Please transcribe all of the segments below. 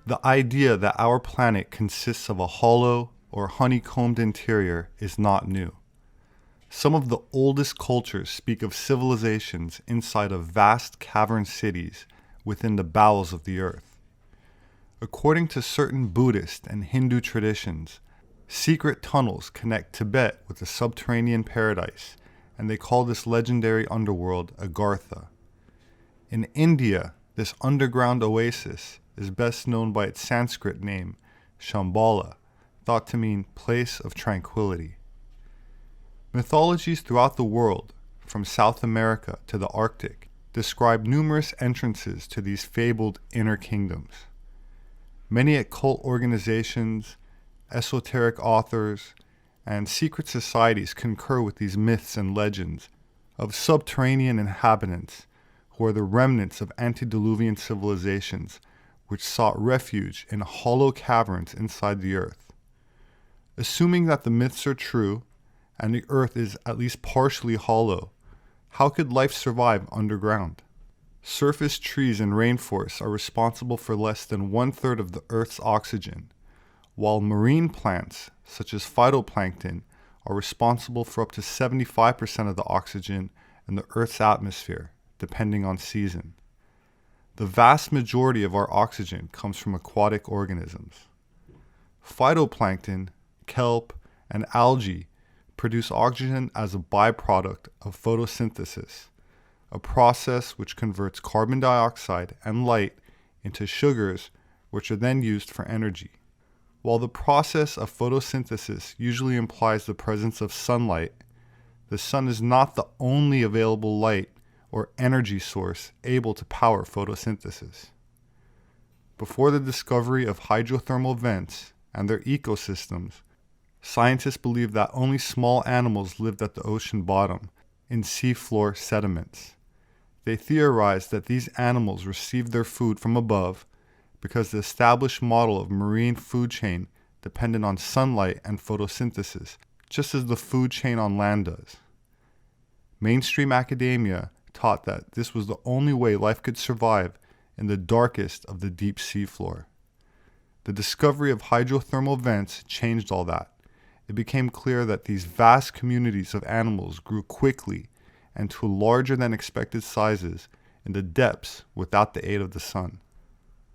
The idea that our planet consists of a hollow or honeycombed interior is not new. Some of the oldest cultures speak of civilizations inside of vast cavern cities within the bowels of the earth. According to certain Buddhist and Hindu traditions, secret tunnels connect Tibet with the subterranean paradise, and they call this legendary underworld Agartha. In India, this underground oasis is best known by its Sanskrit name, Shambhala, thought to mean place of tranquility. Mythologies throughout the world, from South America to the Arctic, describe numerous entrances to these fabled inner kingdoms. Many occult organizations, esoteric authors, and secret societies concur with these myths and legends of subterranean inhabitants who are the remnants of antediluvian civilizations which sought refuge in hollow caverns inside the earth. Assuming that the myths are true, and the earth is at least partially hollow, how could life survive underground? Surface trees and rainforests are responsible for less than 1/3 of the earth's oxygen, while marine plants, such as phytoplankton, are responsible for up to 75% of the oxygen in the earth's atmosphere, depending on season. The vast majority of our oxygen comes from aquatic organisms. Phytoplankton, kelp, and algae produce oxygen as a byproduct of photosynthesis, a process which converts carbon dioxide and light into sugars, which are then used for energy. While the process of photosynthesis usually implies the presence of sunlight, the sun is not the only available light or energy source able to power photosynthesis. Before the discovery of hydrothermal vents and their ecosystems, scientists believed that only small animals lived at the ocean bottom in seafloor sediments. They theorized that these animals received their food from above because the established model of marine food chain depended on sunlight and photosynthesis, just as the food chain on land does. Mainstream academia taught that this was the only way life could survive in the darkest of the deep seafloor. The discovery of hydrothermal vents changed all that. It became clear that these vast communities of animals grew quickly and to larger than expected sizes in the depths without the aid of the sun.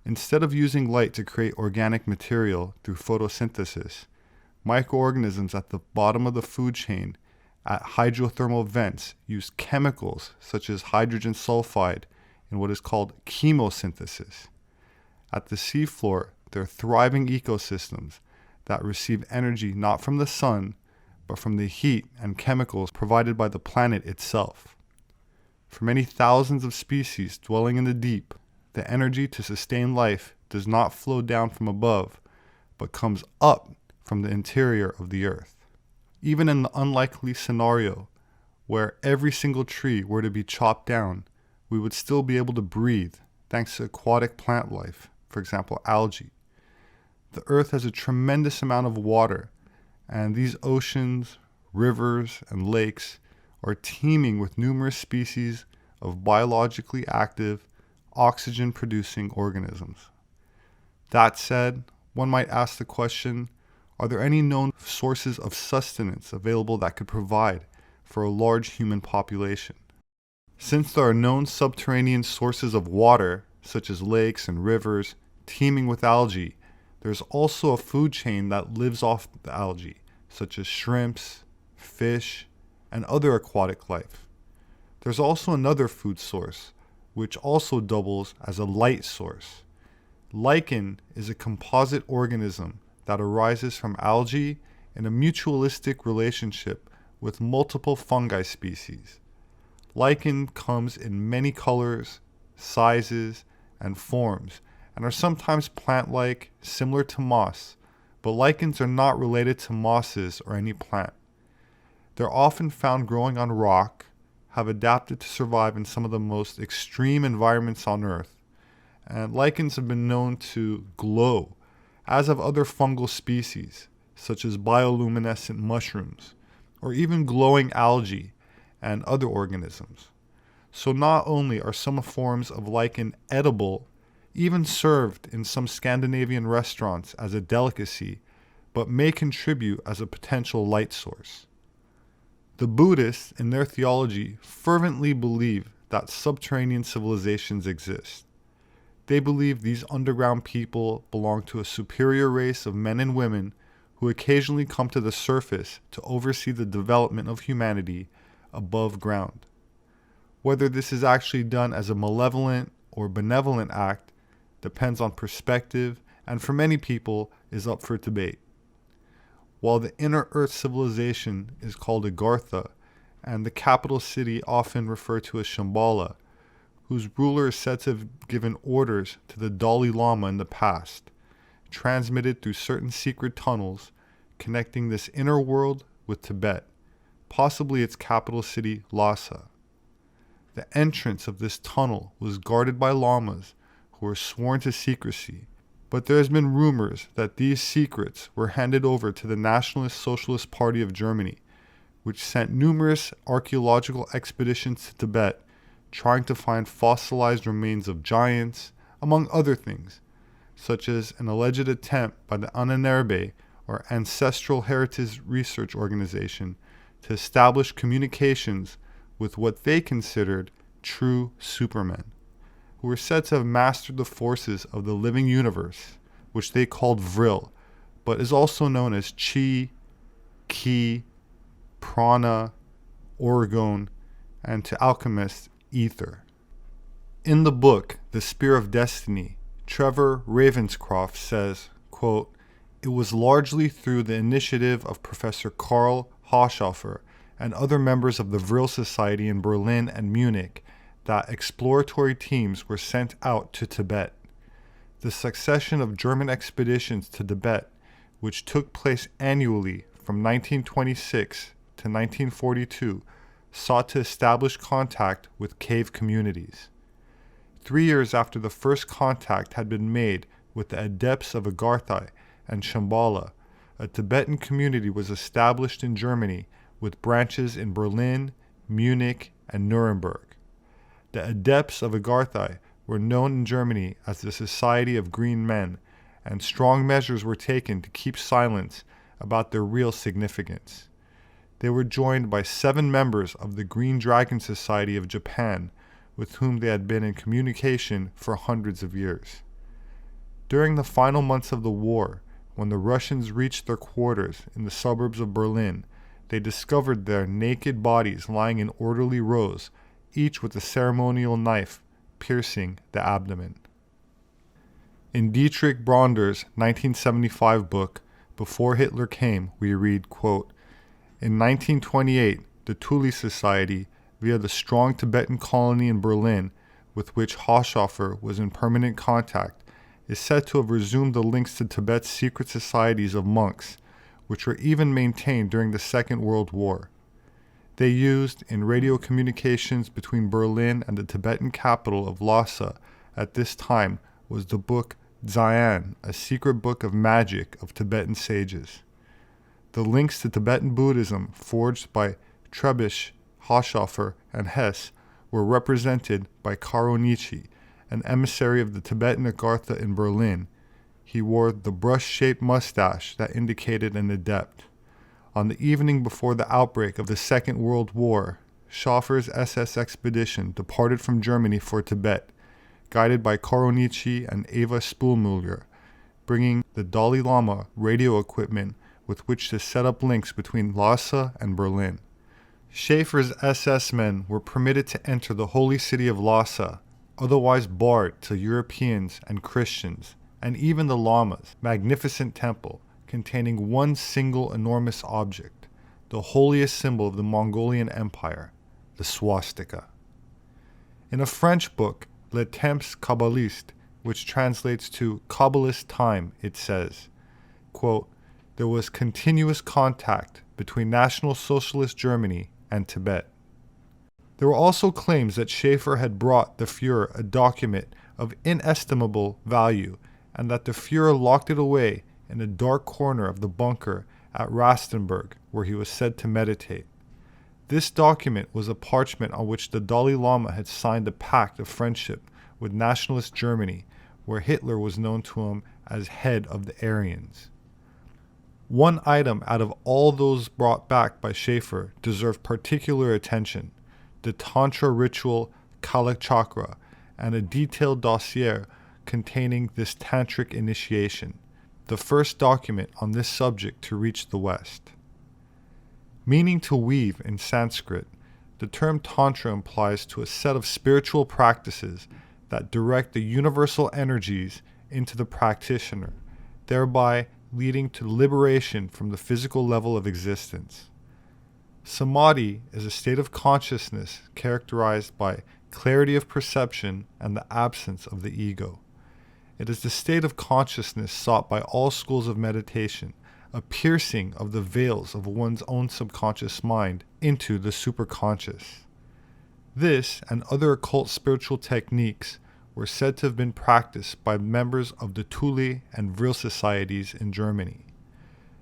Instead of using light to create organic material through photosynthesis, microorganisms at the bottom of the food chain at hydrothermal vents use chemicals such as hydrogen sulfide in what is called chemosynthesis. At the seafloor, there are thriving ecosystems that receive energy not from the sun, but from the heat and chemicals provided by the planet itself. For many thousands of species dwelling in the deep, the energy to sustain life does not flow down from above, but comes up from the interior of the earth. Even in the unlikely scenario where every single tree were to be chopped down, we would still be able to breathe thanks to aquatic plant life, for example, algae. The earth has a tremendous amount of water, and these oceans, rivers, and lakes are teeming with numerous species of biologically active, oxygen-producing organisms. That said, one might ask the question, are there any known sources of sustenance available that could provide for a large human population? Since there are known subterranean sources of water, such as lakes and rivers, teeming with algae, there's also a food chain that lives off the algae, such as shrimps, fish, and other aquatic life. There's also another food source, which also doubles as a light source. Lichen is a composite organism that arises from algae in a mutualistic relationship with multiple fungi species. Lichen comes in many colors, sizes, and forms, and are sometimes plant-like, similar to moss, but lichens are not related to mosses or any plant. They're often found growing on rock, have adapted to survive in some of the most extreme environments on Earth, and lichens have been known to glow, as have other fungal species, such as bioluminescent mushrooms, or even glowing algae and other organisms. So not only are some forms of lichen edible, even served in some Scandinavian restaurants as a delicacy, but may contribute as a potential light source. The Buddhists, in their theology, fervently believe that subterranean civilizations exist. They believe these underground people belong to a superior race of men and women who occasionally come to the surface to oversee the development of humanity above ground. Whether this is actually done as a malevolent or benevolent act depends on perspective, and for many people is up for debate. While the inner earth civilization is called Agartha, and the capital city often referred to as Shambhala, whose ruler is said to have given orders to the Dalai Lama in the past, transmitted through certain secret tunnels connecting this inner world with Tibet, possibly its capital city Lhasa. The entrance of this tunnel was guarded by lamas who were sworn to secrecy, but there has been rumors that these secrets were handed over to the Nationalist Socialist Party of Germany, which sent numerous archaeological expeditions to Tibet trying to find fossilized remains of giants, among other things, such as an alleged attempt by the Ahnenerbe, or Ancestral Heritage Research Organization, to establish communications with what they considered true supermen, who were said to have mastered the forces of the living universe, which they called Vril, but is also known as Chi, Ki, Prana, Orgone, and to alchemists, Aether. In the book, The Spear of Destiny, Trevor Ravenscroft says, quote, "It was largely through the initiative of Professor Karl Hochhofer and other members of the Vril Society in Berlin and Munich that exploratory teams were sent out to Tibet. The succession of German expeditions to Tibet, which took place annually from 1926 to 1942, sought to establish contact with cave communities. 3 years after the first contact had been made with the adepts of Agartha and Shambhala, a Tibetan community was established in Germany with branches in Berlin, Munich, and Nuremberg. The adepts of Agartha were known in Germany as the Society of Green Men, and strong measures were taken to keep silence about their real significance. They were joined by 7 members of the Green Dragon Society of Japan, with whom they had been in communication for hundreds of years. During the final months of the war, when the Russians reached their quarters in the suburbs of Berlin, they discovered their naked bodies lying in orderly rows, each with a ceremonial knife piercing the abdomen." In Dietrich Bronder's 1975 book, Before Hitler Came, we read, quote, "In 1928, the Thule Society, via the strong Tibetan colony in Berlin, with which Hochhofer was in permanent contact, is said to have resumed the links to Tibet's secret societies of monks, which were even maintained during the Second World War. They used, in radio communications between Berlin and the Tibetan capital of Lhasa at this time, was the book Dzyan, a secret book of magic of Tibetan sages. The links to Tibetan Buddhism forged by Trebisch, Hochhofer, and Hess were represented by Karonichi, an emissary of the Tibetan Agartha in Berlin. He wore the brush-shaped mustache that indicated an adept. On the evening before the outbreak of the Second World War, Schoffer's SS expedition departed from Germany for Tibet, guided by Karonichi and Eva Spoelmüller, bringing the Dalai Lama radio equipment with which to set up links between Lhasa and Berlin. Schaeffer's SS men were permitted to enter the holy city of Lhasa, otherwise barred to Europeans and Christians, and even the Lama's magnificent temple, containing one single enormous object, the holiest symbol of the Mongolian Empire, the swastika. In a French book, Le Temps Kabbaliste, which translates to Kabbalist Time, it says, quote, "There was continuous contact between National Socialist Germany and Tibet." There were also claims that Schaeffer had brought the Fuhrer a document of inestimable value, and that the Fuhrer locked it away in a dark corner of the bunker at Rastenburg, where he was said to meditate. This document was a parchment on which the Dalai Lama had signed a pact of friendship with nationalist Germany, where Hitler was known to him as head of the Aryans. One item out of all those brought back by Sepehr deserved particular attention: the Tantra ritual Kalachakra, and a detailed dossier containing this tantric initiation, the first document on this subject to reach the West. Meaning to weave in Sanskrit, the term Tantra implies to a set of spiritual practices that direct the universal energies into the practitioner, thereby leading to liberation from the physical level of existence. Samadhi is a state of consciousness characterized by clarity of perception and the absence of the ego. It is the state of consciousness sought by all schools of meditation, a piercing of the veils of one's own subconscious mind into the superconscious. This and other occult spiritual techniques were said to have been practiced by members of the Thule and Vril societies in Germany.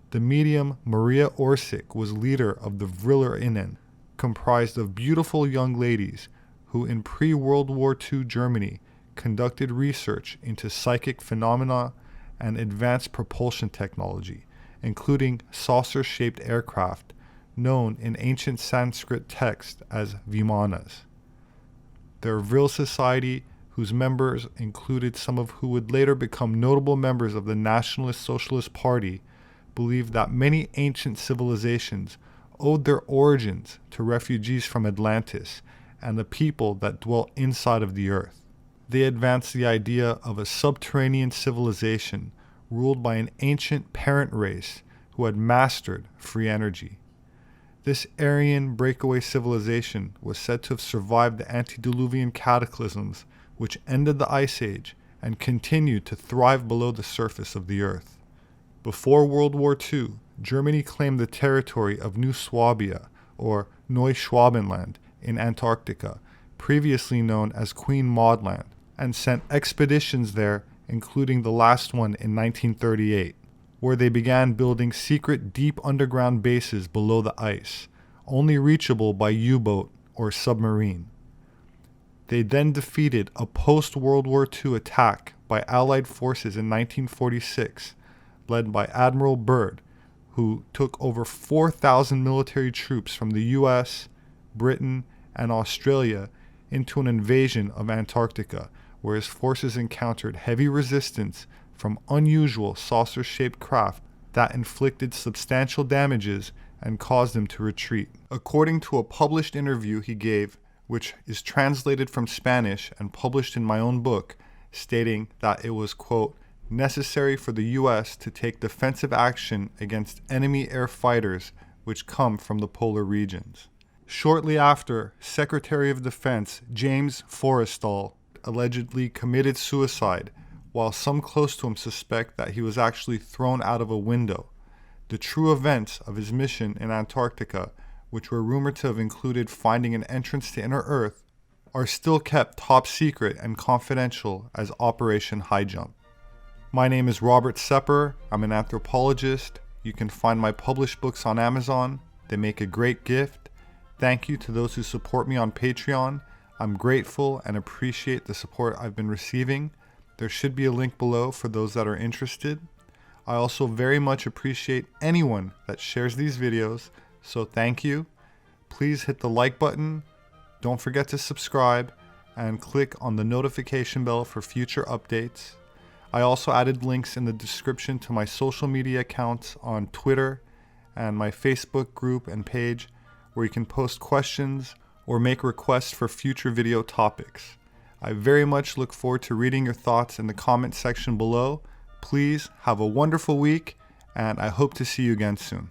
The medium Maria Orsic was leader of the Vrillerinnen, comprised of beautiful young ladies who in pre-World War II Germany conducted research into psychic phenomena and advanced propulsion technology, including saucer-shaped aircraft known in ancient Sanskrit text as vimanas. Their Vril society, whose members included some of who would later become notable members of the Nationalist Socialist Party, believed that many ancient civilizations owed their origins to refugees from Atlantis and the people that dwelt inside of the earth. They advanced the idea of a subterranean civilization ruled by an ancient parent race who had mastered free energy. This Aryan breakaway civilization was said to have survived the Antediluvian cataclysms which ended the Ice Age and continued to thrive below the surface of the earth. Before World War II, Germany claimed the territory of New Swabia, or Neuschwabenland, in Antarctica, previously known as Queen Maud Land, and sent expeditions there, including the last one in 1938, where they began building secret deep underground bases below the ice, only reachable by U-boat or submarine. They then defeated a post-World War II attack by Allied forces in 1946, led by Admiral Byrd, who took over 4,000 military troops from the US, Britain, and Australia into an invasion of Antarctica, where his forces encountered heavy resistance from unusual saucer-shaped craft that inflicted substantial damages and caused him to retreat. According to a published interview he gave, which is translated from Spanish and published in my own book, stating that it was, quote, necessary for the U.S. to take defensive action against enemy air fighters which come from the polar regions. Shortly after, Secretary of Defense James Forrestal allegedly committed suicide, while some close to him suspect that he was actually thrown out of a window. The true events of his mission in Antarctica, which were rumored to have included finding an entrance to inner Earth, are still kept top secret and confidential as Operation High Jump. My name is Robert Sepehr. I'm an anthropologist. You can find my published books on Amazon. They make a great gift. Thank you to those who support me on Patreon. I'm grateful and appreciate the support I've been receiving. There should be a link below for those that are interested. I also very much appreciate anyone that shares these videos, so thank you. Please hit the like button, don't forget to subscribe, and click on the notification bell for future updates. I also added links in the description to my social media accounts on Twitter and my Facebook group and page, where you can post questions or make requests for future video topics. I very much look forward to reading your thoughts in the comment section below. Please have a wonderful week, and I hope to see you again soon.